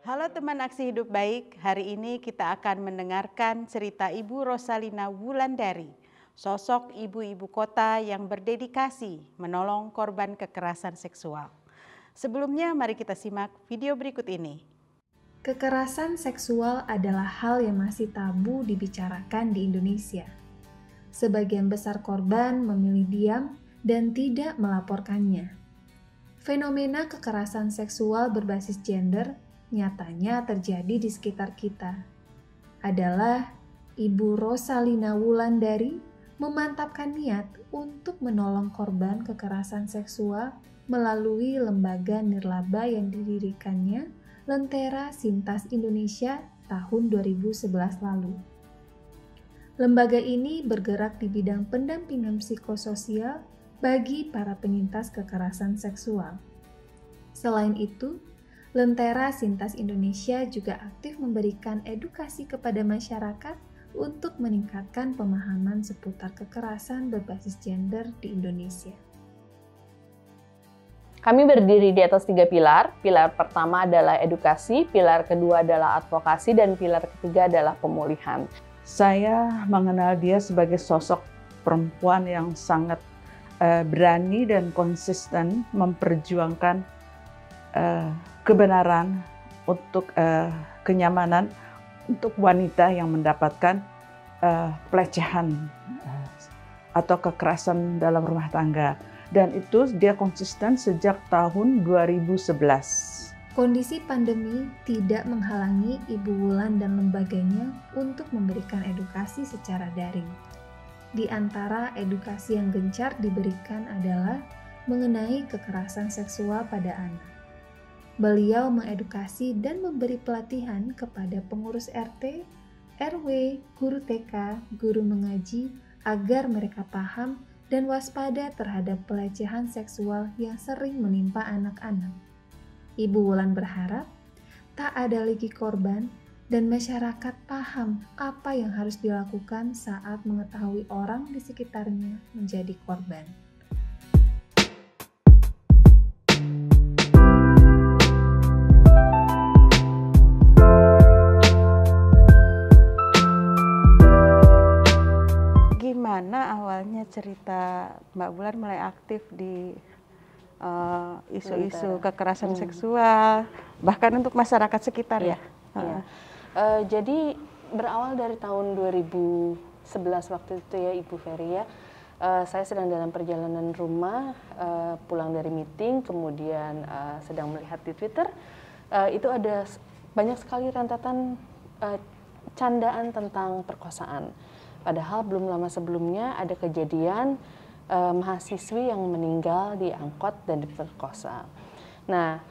Halo teman Aksi Hidup Baik, hari ini kita akan mendengarkan cerita Ibu Rosalina Wulandari, sosok ibu-ibu kota yang berdedikasi menolong korban kekerasan seksual. Sebelumnya mari kita simak video berikut ini. Kekerasan seksual adalah hal yang masih tabu dibicarakan di Indonesia. Sebagian besar korban memilih diam dan tidak melaporkannya. Fenomena kekerasan seksual berbasis gender nyatanya terjadi di sekitar kita. Adalah Ibu Rosalina Wulandari memantapkan niat untuk menolong korban kekerasan seksual melalui lembaga nirlaba yang didirikannya Lentera Sintas Indonesia tahun 2011 lalu. Lembaga ini bergerak di bidang pendampingan psikososial bagi para penyintas kekerasan seksual. Selain itu, Lentera Sintas Indonesia juga aktif memberikan edukasi kepada masyarakat untuk meningkatkan pemahaman seputar kekerasan berbasis gender di Indonesia. Kami berdiri di atas 3 pilar. Pilar pertama adalah edukasi, pilar kedua adalah advokasi, dan pilar ketiga adalah pemulihan. Saya mengenal dia sebagai sosok perempuan yang sangat berani dan konsisten memperjuangkan kebenaran untuk kenyamanan untuk wanita yang mendapatkan pelecehan atau kekerasan dalam rumah tangga. Dan itu dia konsisten sejak tahun 2011. Kondisi pandemi tidak menghalangi Ibu Wulan dan lembaganya untuk memberikan edukasi secara daring. Di antara edukasi yang gencar diberikan adalah mengenai kekerasan seksual pada anak. Beliau mengedukasi dan memberi pelatihan kepada pengurus RT, RW, guru TK, guru mengaji agar mereka paham dan waspada terhadap pelecehan seksual yang sering menimpa anak-anak. Ibu Wulan berharap tak ada lagi korban dan masyarakat paham apa yang harus dilakukan saat mengetahui orang di sekitarnya menjadi korban. Gimana awalnya cerita Mbak Wulan mulai aktif di isu-isu kekerasan seksual, bahkan untuk masyarakat sekitar ya? Iya. Jadi berawal dari tahun 2011 waktu itu ya Ibu Ferry ya, saya sedang dalam perjalanan rumah, pulang dari meeting, kemudian sedang melihat di Twitter, itu ada banyak sekali rentetan candaan tentang perkosaan. Padahal belum lama sebelumnya ada kejadian mahasiswi yang meninggal di angkot dan diperkosa. Nah,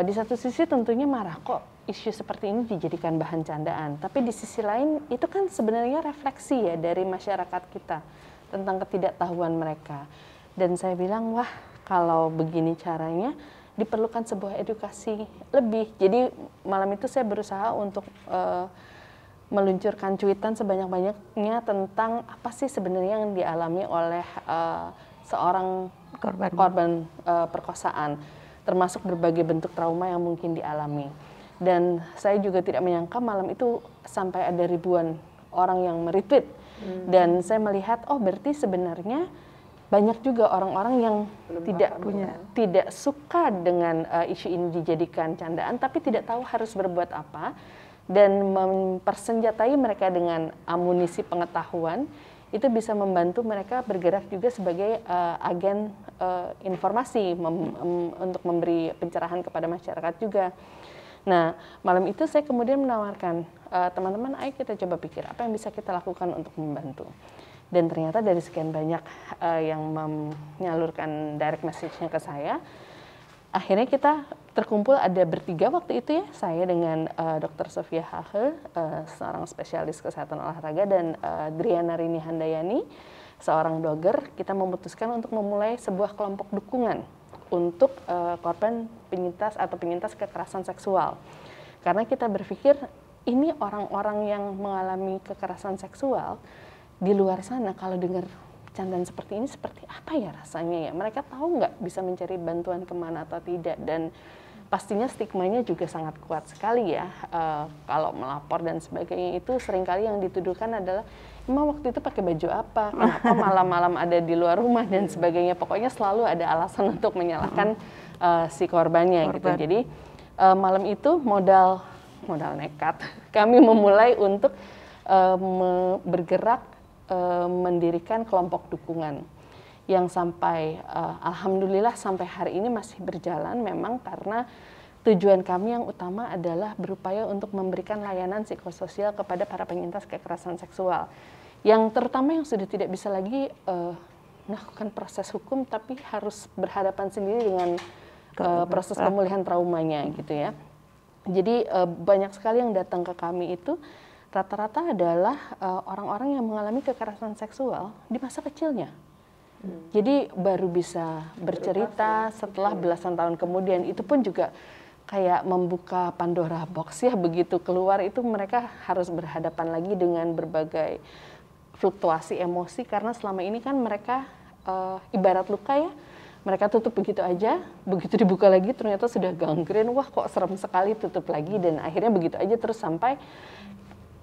di satu sisi tentunya marah kok isu seperti ini dijadikan bahan candaan. Tapi di sisi lain itu kan sebenarnya refleksi ya dari masyarakat kita tentang ketidaktahuan mereka. Dan saya bilang, wah kalau begini caranya diperlukan sebuah edukasi lebih. Jadi malam itu saya berusaha untuk meluncurkan cuitan sebanyak-banyaknya tentang apa sih sebenarnya yang dialami oleh seorang korban perkosaan, termasuk berbagai bentuk trauma yang mungkin dialami. Dan saya juga tidak menyangka malam itu sampai ada ribuan orang yang meretweet. Dan saya melihat, oh berarti sebenarnya banyak juga orang-orang yang tidak suka dengan isu ini dijadikan candaan, tapi tidak tahu harus berbuat apa. Dan mempersenjatai mereka dengan amunisi pengetahuan, itu bisa membantu mereka bergerak juga sebagai agen informasi untuk memberi pencerahan kepada masyarakat juga. Nah, malam itu saya kemudian menawarkan, teman-teman ayo kita coba pikir apa yang bisa kita lakukan untuk membantu. Dan ternyata dari sekian banyak yang menyalurkan direct message-nya ke saya, akhirnya kita terkumpul ada bertiga waktu itu ya, saya dengan Dr. Sofia Hahe, seorang spesialis kesehatan olahraga, dan Driana Rini Handayani, seorang blogger. Kita memutuskan untuk memulai sebuah kelompok dukungan untuk korban penyintas atau penyintas kekerasan seksual. Karena kita berpikir ini orang-orang yang mengalami kekerasan seksual di luar sana kalau dengar candaan seperti ini seperti apa ya rasanya ya, mereka tahu nggak bisa mencari bantuan kemana atau tidak. Dan pastinya stigmanya juga sangat kuat sekali ya. Kalau melapor dan sebagainya itu seringkali yang dituduhkan adalah, emang waktu itu pakai baju apa, kenapa malam-malam ada di luar rumah dan sebagainya. Pokoknya selalu ada alasan untuk menyalahkan si korbannya gitu. Jadi malam itu modal nekat kami memulai untuk bergerak mendirikan kelompok dukungan yang sampai alhamdulillah sampai hari ini masih berjalan, memang karena tujuan kami yang utama adalah berupaya untuk memberikan layanan psikososial kepada para penyintas kekerasan seksual yang terutama yang sudah tidak bisa lagi melakukan proses hukum tapi harus berhadapan sendiri dengan proses pemulihan traumanya gitu ya. Jadi banyak sekali yang datang ke kami itu rata-rata adalah orang-orang yang mengalami kekerasan seksual di masa kecilnya. Jadi baru bisa bercerita setelah belasan tahun kemudian. Itu pun juga kayak membuka Pandora box ya, begitu keluar itu mereka harus berhadapan lagi dengan berbagai fluktuasi emosi karena selama ini kan mereka ibarat luka ya, mereka tutup begitu aja, begitu dibuka lagi ternyata sudah gangren, wah kok serem sekali, tutup lagi, dan akhirnya begitu aja terus sampai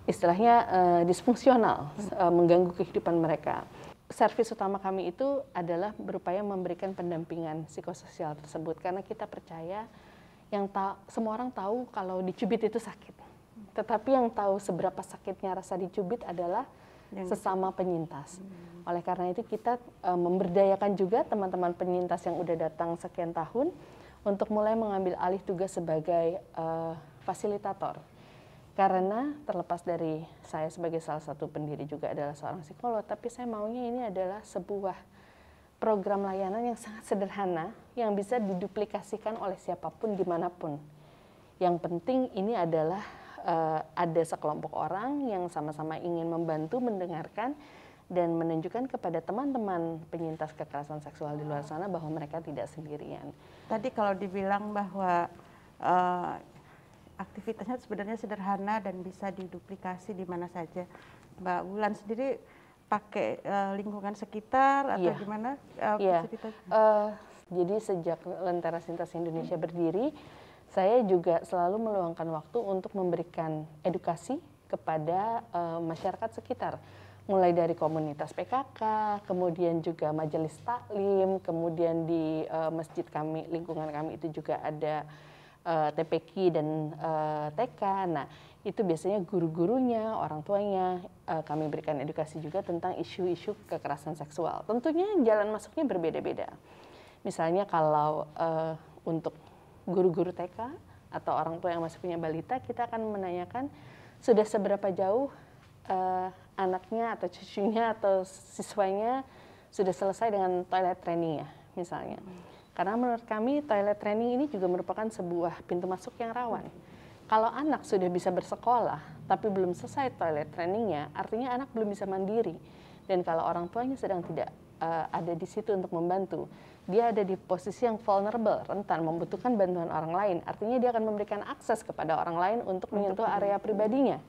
istilahnya disfungsional, mengganggu kehidupan mereka. Servis utama kami itu adalah berupaya memberikan pendampingan psikososial tersebut karena kita percaya semua orang tahu kalau dicubit itu sakit, tetapi yang tahu seberapa sakitnya rasa dicubit adalah sesama penyintas. Oleh karena itu kita memberdayakan juga teman-teman penyintas yang udah datang sekian tahun untuk mulai mengambil alih tugas sebagai fasilitator. Karena terlepas dari saya sebagai salah satu pendiri juga adalah seorang psikolog, tapi saya maunya ini adalah sebuah program layanan yang sangat sederhana yang bisa diduplikasikan oleh siapapun dimanapun. Yang penting ini adalah ada sekelompok orang yang sama-sama ingin membantu, mendengarkan, dan menunjukkan kepada teman-teman penyintas kekerasan seksual di luar sana bahwa mereka tidak sendirian. Tadi kalau dibilang bahwa aktivitasnya sebenarnya sederhana dan bisa diduplikasi di mana saja, Mbak Wulan sendiri pakai lingkungan sekitar atau gimana? Jadi sejak Lentera Sintas Indonesia berdiri, saya juga selalu meluangkan waktu untuk memberikan edukasi kepada masyarakat sekitar. Mulai dari komunitas PKK, kemudian juga majelis taklim, kemudian di masjid kami, lingkungan kami itu juga ada TPQ dan TK. Nah, itu biasanya guru-gurunya, orang tuanya, kami berikan edukasi juga tentang isu-isu kekerasan seksual. Tentunya jalan masuknya berbeda-beda. Misalnya kalau untuk guru-guru TK atau orang tua yang masih punya balita, kita akan menanyakan sudah seberapa jauh anaknya atau cucunya atau siswanya sudah selesai dengan toilet training ya, misalnya. Karena menurut kami toilet training ini juga merupakan sebuah pintu masuk yang rawan. Kalau anak sudah bisa bersekolah tapi belum selesai toilet trainingnya, artinya anak belum bisa mandiri. Dan kalau orang tuanya sedang tidak ada di situ untuk membantu, dia ada di posisi yang vulnerable, rentan, membutuhkan bantuan orang lain. Artinya dia akan memberikan akses kepada orang lain untuk menyentuh area pribadinya.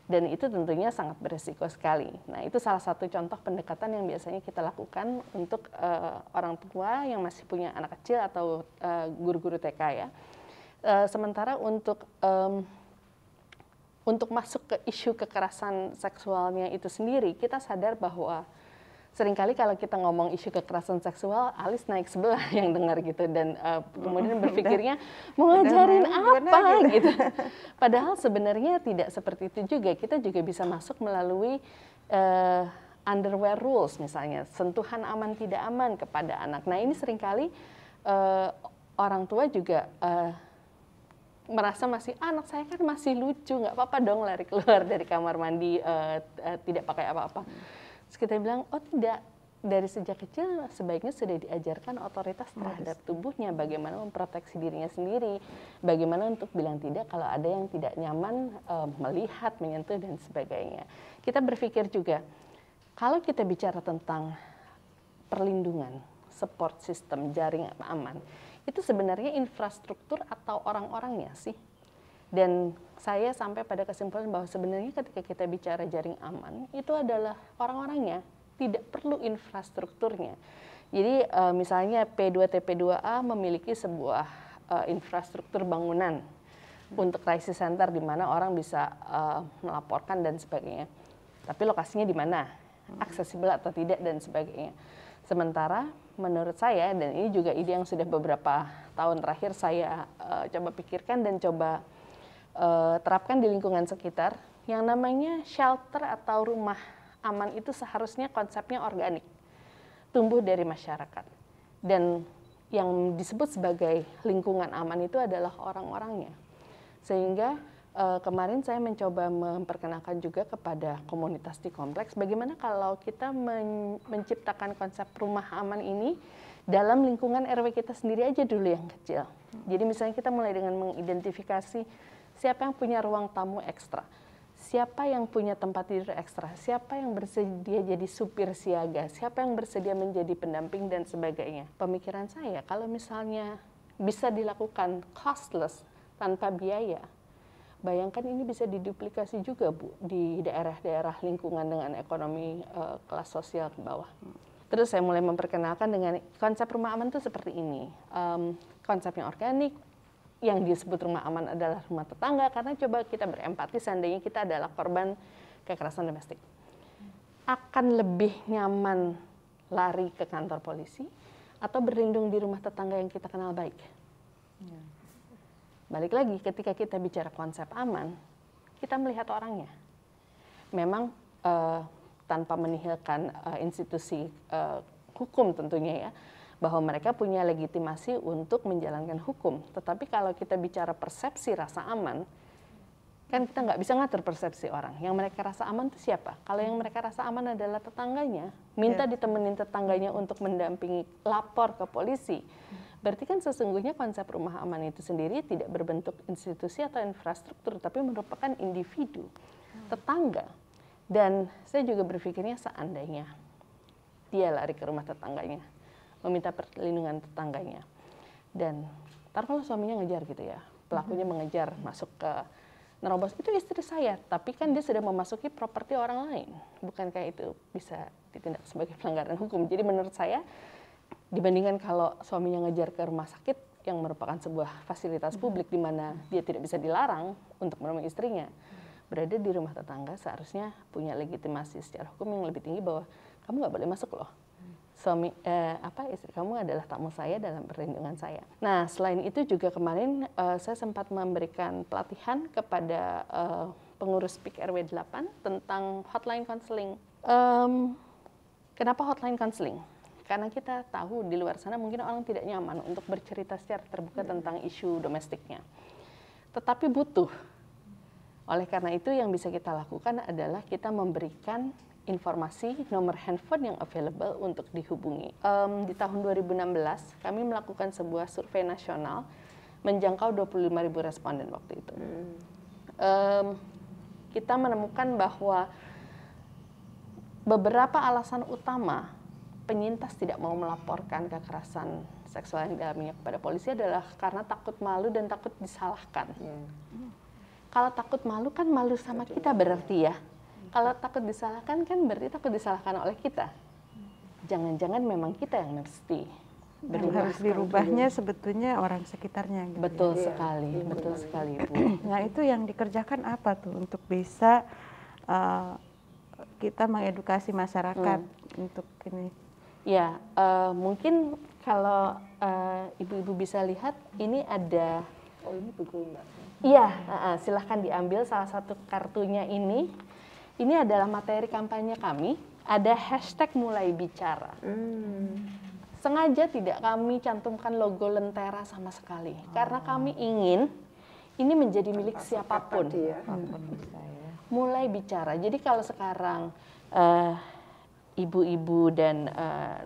Dan itu tentunya sangat beresiko sekali. Nah, itu salah satu contoh pendekatan yang biasanya kita lakukan untuk orang tua yang masih punya anak kecil atau guru-guru TK ya. Sementara untuk masuk ke isu kekerasan seksualnya itu sendiri, kita sadar bahwa seringkali kalau kita ngomong isu kekerasan seksual, alis naik sebelah yang dengar gitu, dan kemudian berpikirnya mau ngajarin apa gitu. Padahal sebenarnya tidak seperti itu juga. Kita juga bisa masuk melalui underwear rules misalnya, sentuhan aman tidak aman kepada anak. Nah ini seringkali orang tua juga merasa anak saya kan masih lucu, nggak apa-apa dong lari keluar dari kamar mandi tidak pakai apa-apa. Terus kita bilang, oh tidak, dari sejak kecil sebaiknya sudah diajarkan otoritas terhadap tubuhnya, bagaimana memproteksi dirinya sendiri, bagaimana untuk bilang tidak kalau ada yang tidak nyaman melihat, menyentuh, dan sebagainya. Kita berpikir juga, kalau kita bicara tentang perlindungan, support system, jaring aman, itu sebenarnya infrastruktur atau orang-orangnya sih. Dan saya sampai pada kesimpulan bahwa sebenarnya ketika kita bicara jaring aman, itu adalah orang-orangnya, tidak perlu infrastrukturnya. Jadi misalnya P2TP2A memiliki sebuah infrastruktur bangunan untuk crisis center di mana orang bisa melaporkan dan sebagainya. Tapi lokasinya di mana, aksesibel atau tidak dan sebagainya. Sementara menurut saya, dan ini juga ide yang sudah beberapa tahun terakhir saya coba pikirkan dan coba terapkan di lingkungan sekitar, yang namanya shelter atau rumah aman itu seharusnya konsepnya organik, tumbuh dari masyarakat. Dan yang disebut sebagai lingkungan aman itu adalah orang-orangnya. Sehingga kemarin saya mencoba memperkenalkan juga kepada komunitas di kompleks, bagaimana kalau kita menciptakan konsep rumah aman ini dalam lingkungan RW kita sendiri aja dulu yang kecil. Jadi misalnya kita mulai dengan mengidentifikasi siapa yang punya ruang tamu ekstra, siapa yang punya tempat tidur ekstra, siapa yang bersedia jadi supir siaga, siapa yang bersedia menjadi pendamping dan sebagainya. Pemikiran saya kalau misalnya bisa dilakukan costless, tanpa biaya, bayangkan ini bisa diduplikasi juga Bu di daerah-daerah lingkungan dengan ekonomi kelas sosial ke bawah. Terus saya mulai memperkenalkan dengan konsep rumah aman itu seperti ini. Konsepnya organik, yang disebut rumah aman adalah rumah tetangga, karena coba kita berempati seandainya kita adalah korban kekerasan domestik. Akan lebih nyaman lari ke kantor polisi atau berlindung di rumah tetangga yang kita kenal baik. Balik lagi, ketika kita bicara konsep aman, kita melihat orangnya. Memang tanpa menihilkan institusi hukum tentunya ya, bahwa mereka punya legitimasi untuk menjalankan hukum. Tetapi kalau kita bicara persepsi rasa aman, kan kita nggak bisa ngatur persepsi orang. Yang mereka rasa aman itu siapa? Kalau yang mereka rasa aman adalah tetangganya, minta ditemenin tetangganya untuk mendampingi lapor ke polisi. Berarti kan sesungguhnya konsep rumah aman itu sendiri tidak berbentuk institusi atau infrastruktur, tapi merupakan individu, tetangga. Dan saya juga berpikirnya seandainya dia lari ke rumah tetangganya, meminta perlindungan tetangganya. Dan ntar kalau suaminya ngejar gitu ya, pelakunya mengejar masuk ke nerobos, itu istri saya, tapi kan dia sudah memasuki properti orang lain. Bukankah itu bisa ditindak sebagai pelanggaran hukum? Jadi menurut saya, dibandingkan kalau suaminya ngejar ke rumah sakit yang merupakan sebuah fasilitas publik di mana dia tidak bisa dilarang untuk menemui istrinya, berada di rumah tetangga seharusnya punya legitimasi secara hukum yang lebih tinggi bahwa kamu nggak boleh masuk loh. Istri kamu adalah tamu saya dalam perlindungan saya. Nah, selain itu juga kemarin saya sempat memberikan pelatihan kepada pengurus PIK RW 8 tentang hotline counseling. Kenapa hotline counseling? Karena kita tahu di luar sana mungkin orang tidak nyaman untuk bercerita secara terbuka tentang isu domestiknya. Tetapi butuh. Oleh karena itu yang bisa kita lakukan adalah kita memberikan informasi nomor handphone yang available untuk dihubungi. Di tahun 2016 kami melakukan sebuah survei nasional menjangkau 25.000 responden waktu itu. Kita menemukan bahwa beberapa alasan utama penyintas tidak mau melaporkan kekerasan seksual yang dialaminya kepada polisi adalah karena takut malu dan takut disalahkan. Kalau takut malu kan malu sama kita berarti ya. Kalau takut disalahkan kan berarti takut disalahkan oleh kita. Jangan-jangan memang kita yang mesti berubah. Harus dirubahnya sebetulnya orang sekitarnya. Gitu betul ya. Sekali, betul sekali Bu. Nah itu yang dikerjakan apa tuh untuk bisa kita mengedukasi masyarakat untuk ini? Ya, mungkin kalau ibu-ibu bisa lihat, ini ada. Oh ini buku Mbak. Iya, silahkan diambil salah satu kartunya ini. Ini adalah materi kampanye kami. Ada hashtag mulai bicara. Sengaja tidak kami cantumkan logo Lentera sama sekali, karena kami ingin ini menjadi milik siapapun. Mulai bicara. Jadi kalau sekarang ibu-ibu dan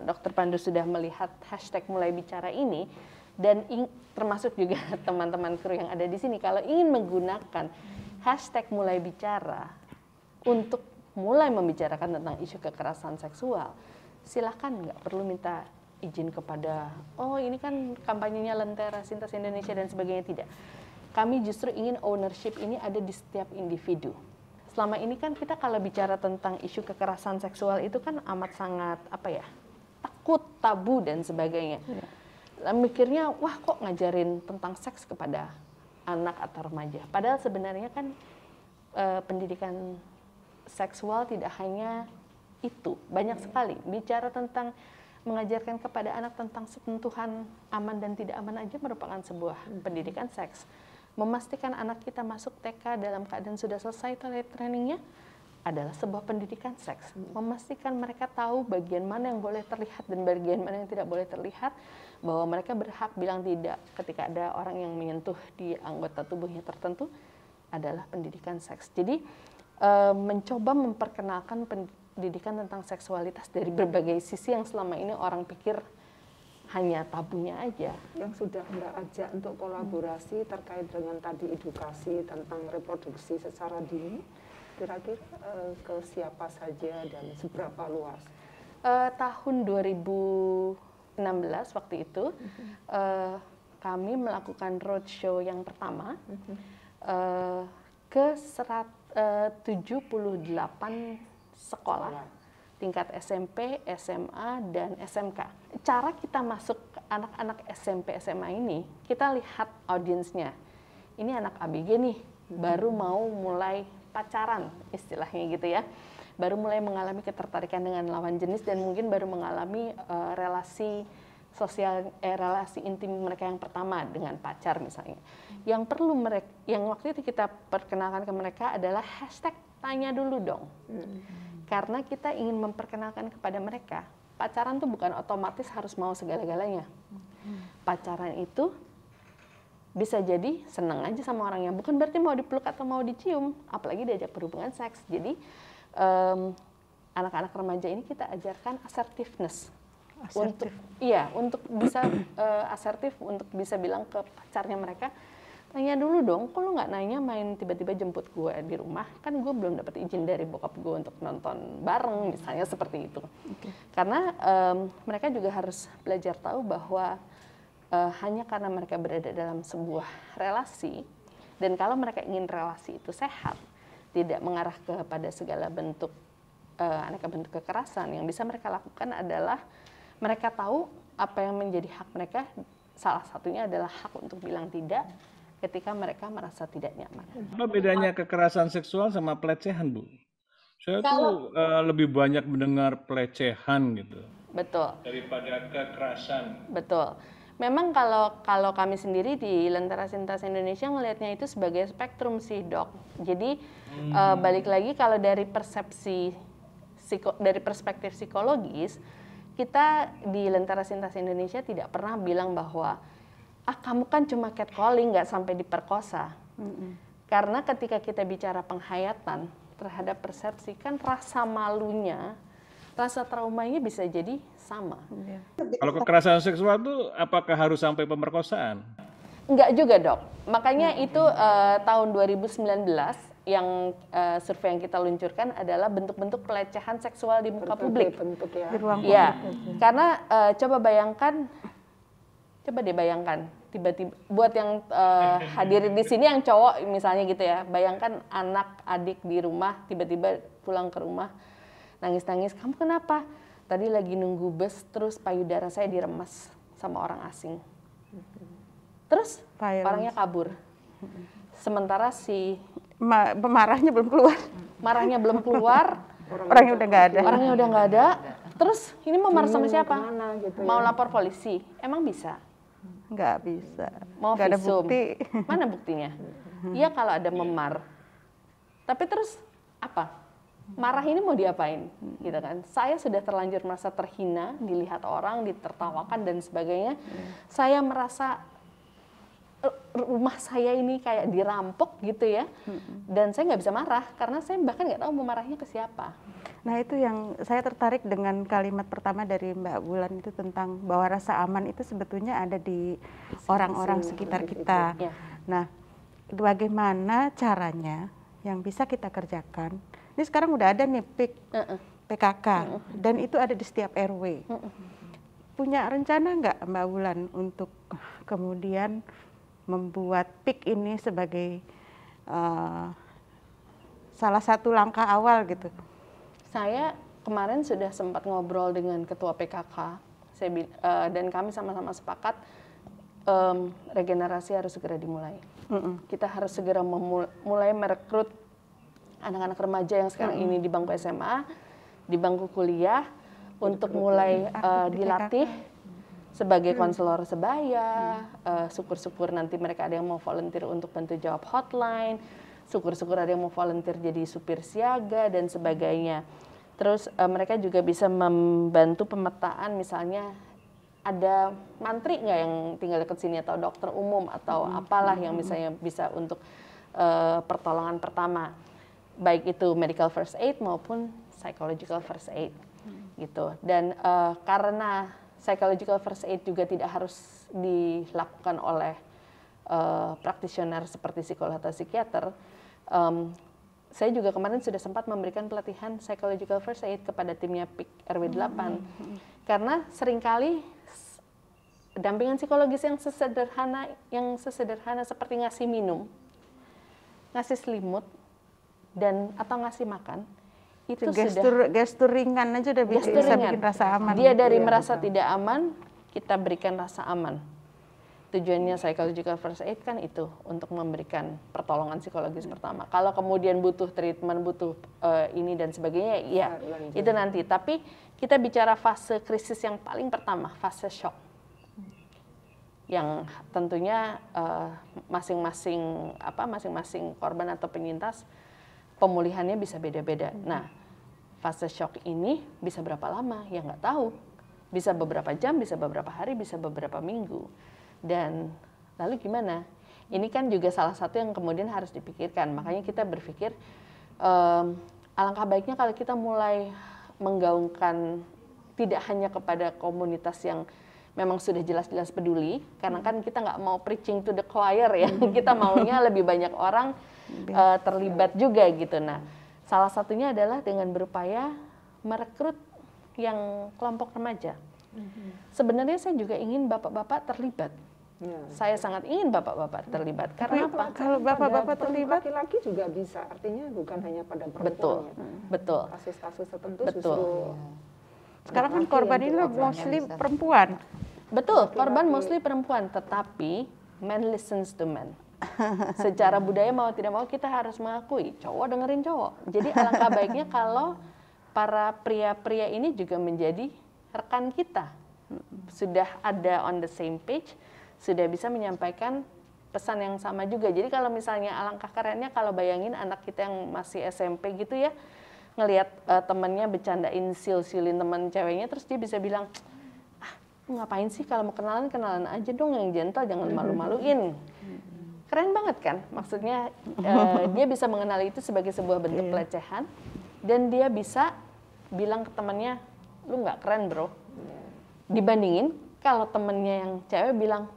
Dr. Pandu sudah melihat hashtag mulai bicara ini, dan termasuk juga teman-teman kru yang ada di sini, kalau ingin menggunakan hashtag mulai bicara untuk mulai membicarakan tentang isu kekerasan seksual, silakan, nggak perlu minta izin kepada, oh ini kan kampanyenya Lentera, Sintas Indonesia dan sebagainya, tidak. Kami justru ingin ownership ini ada di setiap individu. Selama ini kan kita kalau bicara tentang isu kekerasan seksual itu kan amat sangat takut, tabu dan sebagainya. mikirnya, wah kok ngajarin tentang seks kepada anak atau remaja. Padahal sebenarnya kan pendidikan seksual tidak hanya itu, banyak sekali. Bicara tentang mengajarkan kepada anak tentang sentuhan aman dan tidak aman aja merupakan sebuah pendidikan seks. Memastikan anak kita masuk TK dalam keadaan sudah selesai toilet trainingnya adalah sebuah pendidikan seks. Memastikan mereka tahu bagian mana yang boleh terlihat dan bagian mana yang tidak boleh terlihat, bahwa mereka berhak bilang tidak ketika ada orang yang menyentuh di anggota tubuhnya tertentu adalah pendidikan seks. Jadi mencoba memperkenalkan pendidikan tentang seksualitas dari berbagai sisi yang selama ini orang pikir hanya tabunya aja. Yang sudah Mbak ajak untuk kolaborasi terkait dengan tadi edukasi tentang reproduksi secara dini, kira-kira ke siapa saja dan seberapa luas? Tahun 2016 waktu itu kami melakukan roadshow yang pertama ke 78 sekolah tingkat SMP, SMA, dan SMK. Cara kita masuk ke anak-anak SMP, SMA ini, kita lihat audiensnya. Ini anak ABG nih, baru mau mulai pacaran, istilahnya gitu ya. Baru mulai mengalami ketertarikan dengan lawan jenis dan mungkin baru mengalami relasi sosial, relasi intim mereka yang pertama dengan pacar misalnya. Yang perlu mereka, yang waktu itu kita perkenalkan ke mereka adalah hashtag tanya dulu dong. Karena kita ingin memperkenalkan kepada mereka, pacaran tuh bukan otomatis harus mau segala-galanya. Pacaran itu bisa jadi senang aja sama orangnya, bukan berarti mau dipeluk atau mau dicium, apalagi diajak berhubungan seks. Jadi anak-anak remaja ini kita ajarkan assertiveness. Untuk bisa asertif, untuk bisa bilang ke pacarnya mereka, tanya dulu dong, kok lu nggak nanya main tiba-tiba jemput gue di rumah, kan gue belum dapat izin dari bokap gue untuk nonton bareng, misalnya seperti itu. Karena mereka juga harus belajar tahu bahwa hanya karena mereka berada dalam sebuah relasi, dan kalau mereka ingin relasi itu sehat, tidak mengarah kepada segala bentuk aneka bentuk kekerasan, yang bisa mereka lakukan adalah mereka tahu apa yang menjadi hak mereka. Salah satunya adalah hak untuk bilang tidak ketika mereka merasa tidak nyaman. Apa bedanya kekerasan seksual sama pelecehan, Bu? Saya tuh lebih banyak mendengar pelecehan gitu. Betul. Daripada kekerasan. Betul. Memang kalau kami sendiri di Lentera Sintas Indonesia melihatnya itu sebagai spektrum sih, Dok. Jadi balik lagi kalau dari persepsi dari perspektif psikologis, kita di Lentera Sintas Indonesia tidak pernah bilang bahwa kamu kan cuma catcalling, nggak sampai diperkosa. Karena ketika kita bicara penghayatan terhadap persepsi, kan rasa malunya, rasa traumanya bisa jadi sama. Kalau kekerasan seksual itu apakah harus sampai pemerkosaan? Enggak juga, Dok. Makanya itu tahun 2019 yang survei yang kita luncurkan adalah bentuk-bentuk pelecehan seksual di muka publik. Di ruang publik. Ya, karena coba deh bayangkan, tiba-tiba buat yang hadirin di sini yang cowok misalnya gitu ya, bayangkan anak adik di rumah tiba-tiba pulang ke rumah nangis-nangis, kamu kenapa? Tadi lagi nunggu bus terus payudara saya diremas sama orang asing. Terus orangnya kabur. Sementara si marahnya belum keluar. Marahnya belum keluar, Orangnya udah nggak ada. Orangnya udah nggak ada. Terus ini mau marah sama siapa? Gitu mau ya. lapor polisi? Emang bisa? Nggak bisa. Mau Nggak ada visum? bukti. Mana buktinya? Iya kalau ada memar. Tapi terus apa? Marah ini mau diapain? Gitu kan? Saya sudah terlanjur merasa terhina, dilihat orang, ditertawakan dan sebagainya. Saya merasa rumah saya ini kayak dirampok gitu ya. Dan saya nggak bisa marah karena saya bahkan nggak tahu mau marahnya ke siapa. Nah itu yang saya tertarik dengan kalimat pertama dari Mbak Wulan itu tentang bahwa rasa aman itu sebetulnya ada di orang-orang sekitar kita. Ya. Nah bagaimana caranya yang bisa kita kerjakan? Ini sekarang udah ada nih PKK dan itu ada di setiap RW. Punya rencana nggak Mbak Wulan untuk kemudian membuat PIK ini sebagai salah satu langkah awal gitu? Saya kemarin sudah sempat ngobrol dengan ketua PKK dan kami sama-sama sepakat regenerasi harus segera dimulai. Kita harus segera mulai merekrut anak-anak remaja yang sekarang ini di bangku SMA, di bangku kuliah, untuk mulai dilatih sebagai konselor sebaya. Syukur-syukur nanti mereka ada yang mau volunteer untuk bantu jawab hotline, syukur-syukur ada yang mau volunteer jadi supir siaga dan sebagainya. Terus mereka juga bisa membantu pemetaan, misalnya ada mantri nggak yang tinggal dekat sini, atau dokter umum atau apalah yang misalnya bisa untuk pertolongan pertama, baik itu medical first aid maupun psychological first aid gitu. Dan karena psychological first aid juga tidak harus dilakukan oleh practitioner seperti psikolog atau psikiater, saya juga kemarin sudah sempat memberikan pelatihan psychological first aid kepada timnya PIK RW 8. Karena seringkali dampingan psikologis yang sesederhana seperti ngasih minum, ngasih selimut, dan atau ngasih makan, itu gestur ringan aja udah bisa bikin rasa aman. Dia dari merasa tidak aman, kita berikan rasa aman. Tujuannya psychological first aid kan itu, untuk memberikan pertolongan psikologis pertama. Kalau kemudian butuh treatment, butuh ini dan sebagainya, ya itu nanti. Tapi kita bicara fase krisis yang paling pertama, fase shock. Yang tentunya masing-masing korban atau penyintas pemulihannya bisa beda-beda. Nah, fase shock ini bisa berapa lama? Ya nggak tahu. Bisa beberapa jam, bisa beberapa hari, bisa beberapa minggu. Dan lalu gimana? Ini kan juga salah satu yang kemudian harus dipikirkan. Makanya kita berpikir alangkah baiknya kalau kita mulai menggaungkan tidak hanya kepada komunitas yang memang sudah jelas-jelas peduli, karena kan kita nggak mau preaching to the choir ya, kita maunya lebih banyak orang terlibat juga gitu. Nah, salah satunya adalah dengan berupaya merekrut yang kelompok remaja. Sebenarnya saya juga ingin bapak-bapak terlibat. Saya sangat ingin bapak-bapak terlibat. Karena apa? Kalau bapak-bapak terlibat, laki-laki juga bisa. Artinya bukan hanya pada perempuan. Betul, betul. Kasus-kasus tertentu Betul. justru. Sekarang kan korban ini mostly perempuan. Betul, korban mostly perempuan. Tetapi man listens to man. Secara budaya mau tidak mau kita harus mengakui cowok dengerin cowok. Jadi alangkah baiknya kalau para pria-pria ini juga menjadi rekan kita. Sudah ada on the same page, sudah bisa menyampaikan pesan yang sama juga. Jadi kalau misalnya alangkah kerennya kalau bayangin anak kita yang masih SMP gitu ya, ngelihat temennya bercandain sil-silin teman ceweknya, terus dia bisa bilang, ngapain sih kalau mau kenalan aja dong yang gentle, jangan malu-maluin. Keren banget kan? Maksudnya dia bisa mengenali itu sebagai sebuah bentuk pelecehan, dan dia bisa bilang ke temannya, lu nggak keren bro. Dibandingin kalau temennya yang cewek bilang,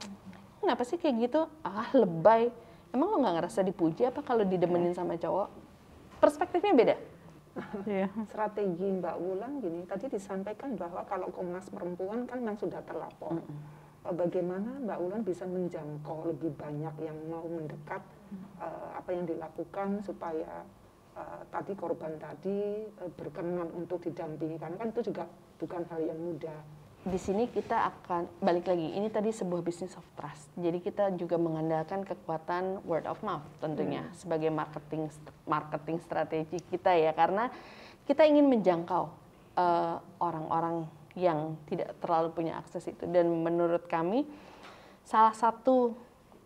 kenapa sih kayak gitu? Lebay. Emang lo nggak ngerasa dipuji apa kalau didemenin sama cowok? Perspektifnya beda. Strategi Mbak Wulan gini, tadi disampaikan bahwa kalau Komnas Perempuan kan memang sudah terlapor. Bagaimana Mbak Wulan bisa menjangkau lebih banyak yang mau mendekat, apa yang dilakukan supaya tadi korban tadi berkenan untuk didampingi, karena kan itu juga bukan hal yang mudah. Di sini kita akan balik lagi, ini tadi sebuah business of trust. Jadi kita juga mengandalkan kekuatan word of mouth tentunya sebagai marketing strategi kita ya, karena kita ingin menjangkau orang-orang yang tidak terlalu punya akses itu. Dan menurut kami salah satu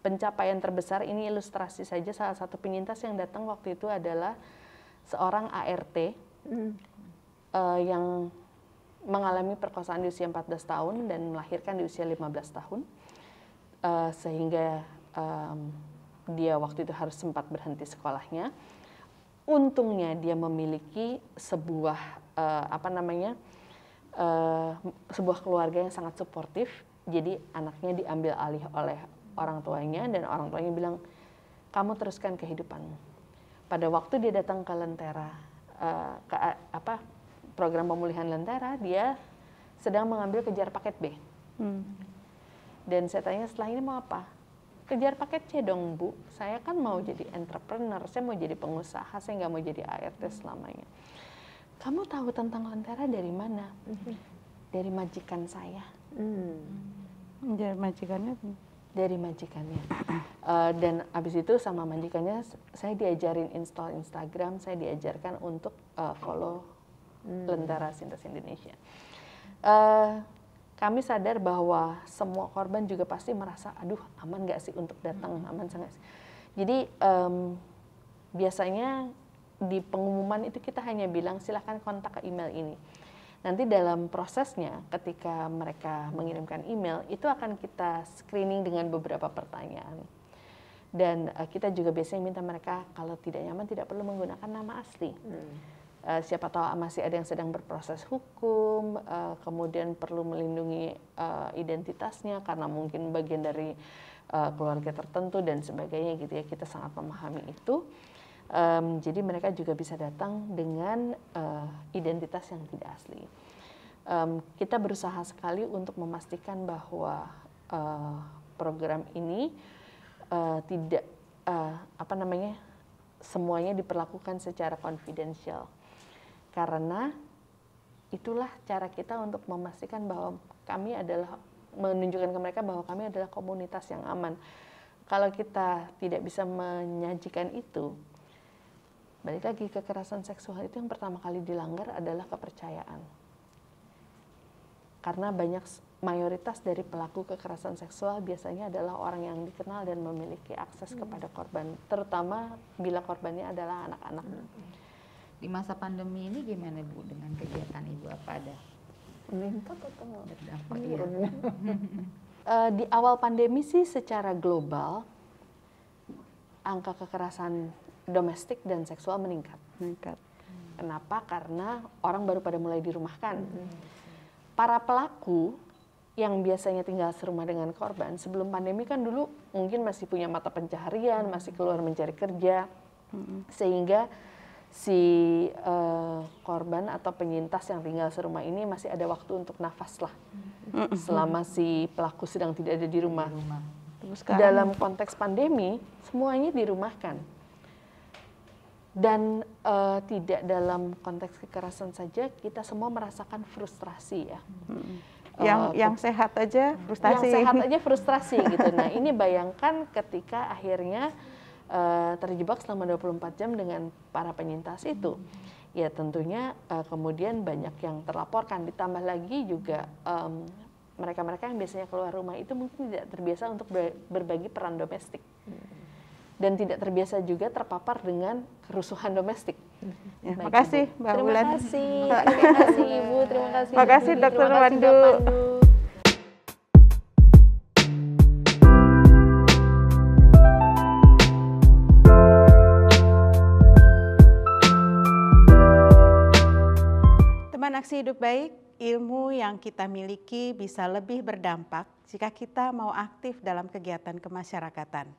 pencapaian terbesar, ini ilustrasi saja, salah satu penyintas yang datang waktu itu adalah seorang ART yang mengalami perkosaan di usia 14 tahun dan melahirkan di usia 15 tahun, sehingga dia waktu itu harus sempat berhenti sekolahnya. Untungnya dia memiliki sebuah sebuah keluarga yang sangat suportif. Jadi anaknya diambil alih oleh orang tuanya, dan orang tuanya bilang, kamu teruskan kehidupanmu. Pada waktu dia datang ke Lentera, program pemulihan Lentera, dia sedang mengambil kejar paket B. Dan saya tanya, setelah ini mau apa? Kejar paket C dong Bu, saya kan mau jadi entrepreneur, saya mau jadi pengusaha, saya nggak mau jadi ART selamanya. Kamu tahu tentang Lentera dari mana? Dari majikan saya. Dari majikannya? Dari majikannya. Dan abis itu sama majikannya saya diajarin install Instagram, saya diajarkan untuk follow Lentera Sintas Indonesia. Kami sadar bahwa semua korban juga pasti merasa, aduh aman nggak sih untuk datang, aman nggak sih. Jadi biasanya di pengumuman itu kita hanya bilang silahkan kontak ke email ini. Nanti dalam prosesnya ketika mereka mengirimkan email itu akan kita screening dengan beberapa pertanyaan. Dan kita juga biasanya minta mereka kalau tidak nyaman tidak perlu menggunakan nama asli. Siapa tahu masih ada yang sedang berproses hukum, kemudian perlu melindungi identitasnya karena mungkin bagian dari keluarga tertentu dan sebagainya gitu ya. Kita sangat memahami itu. Jadi mereka juga bisa datang dengan identitas yang tidak asli. Kita berusaha sekali untuk memastikan bahwa program ini tidak semuanya diperlakukan secara confidential, karena itulah cara kita untuk memastikan bahwa kami adalah menunjukkan ke mereka bahwa kami adalah komunitas yang aman. Kalau kita tidak bisa menyajikan itu, balik lagi, kekerasan seksual itu yang pertama kali dilanggar adalah kepercayaan. Karena mayoritas dari pelaku kekerasan seksual biasanya adalah orang yang dikenal dan memiliki akses kepada korban, terutama bila korbannya adalah anak-anak. Di masa pandemi ini gimana Bu dengan kegiatan Ibu, apa ada? Meningkat atau berdampak? Di awal pandemi sih secara global angka kekerasan domestik dan seksual meningkat. Kenapa? Karena orang baru pada mulai dirumahkan. Para pelaku yang biasanya tinggal serumah dengan korban sebelum pandemi kan dulu mungkin masih punya mata pencaharian, masih keluar mencari kerja, sehingga si korban atau penyintas yang tinggal serumah ini masih ada waktu untuk nafas lah selama si pelaku sedang tidak ada di rumah. Dalam konteks pandemi semuanya dirumahkan. Dan tidak dalam konteks kekerasan saja, kita semua merasakan frustrasi ya. Yang sehat aja frustasi. Yang sehat aja frustrasi gitu. Nah ini bayangkan ketika akhirnya terjebak selama 24 jam dengan para penyintas itu. Ya tentunya kemudian banyak yang terlaporkan. Ditambah lagi juga mereka-mereka yang biasanya keluar rumah itu mungkin tidak terbiasa untuk berbagi peran domestik. Dan tidak terbiasa juga terpapar dengan kerusuhan domestik. Ya, makasih Mbak Wulan. Terima kasih Ibu, terima kasih. Terima kasih Dr. Pandu. Teman Aksi Hidup Baik, ilmu yang kita miliki bisa lebih berdampak jika kita mau aktif dalam kegiatan kemasyarakatan,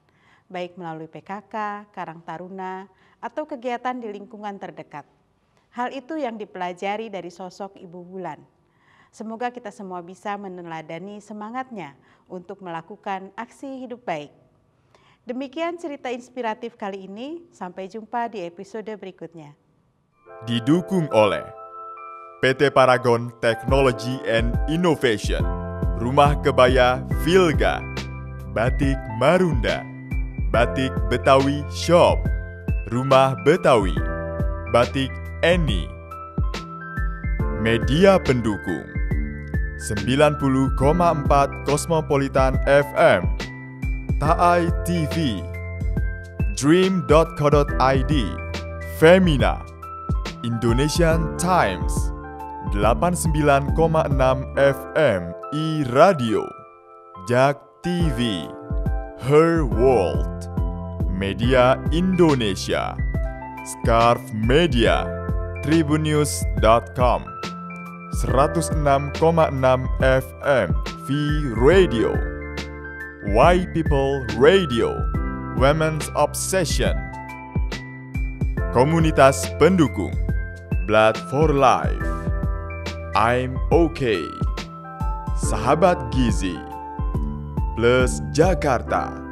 baik melalui PKK, Karang Taruna, atau kegiatan di lingkungan terdekat. Hal itu yang dipelajari dari sosok Ibu Wulan. Semoga kita semua bisa meneladani semangatnya untuk melakukan aksi hidup baik. Demikian cerita inspiratif kali ini, sampai jumpa di episode berikutnya. Didukung oleh PT Paragon Technology and Innovation, Rumah Kebaya Vilga, Batik Marunda, Batik Betawi Shop, Rumah Betawi, Batik Eni. Media pendukung 90,4 Cosmopolitan FM, Taai TV, Dream.co.id, Femina, Indonesian Times, 89,6 FM iRadio, Jak TV, Her World, Media Indonesia, Scarf Media, Tribunnews.com, 106,6 FM V Radio, Why People Radio, Women's Obsession, Komunitas pendukung, Blood for Life, I'm Okay, Sahabat Gizi, Plus Jakarta.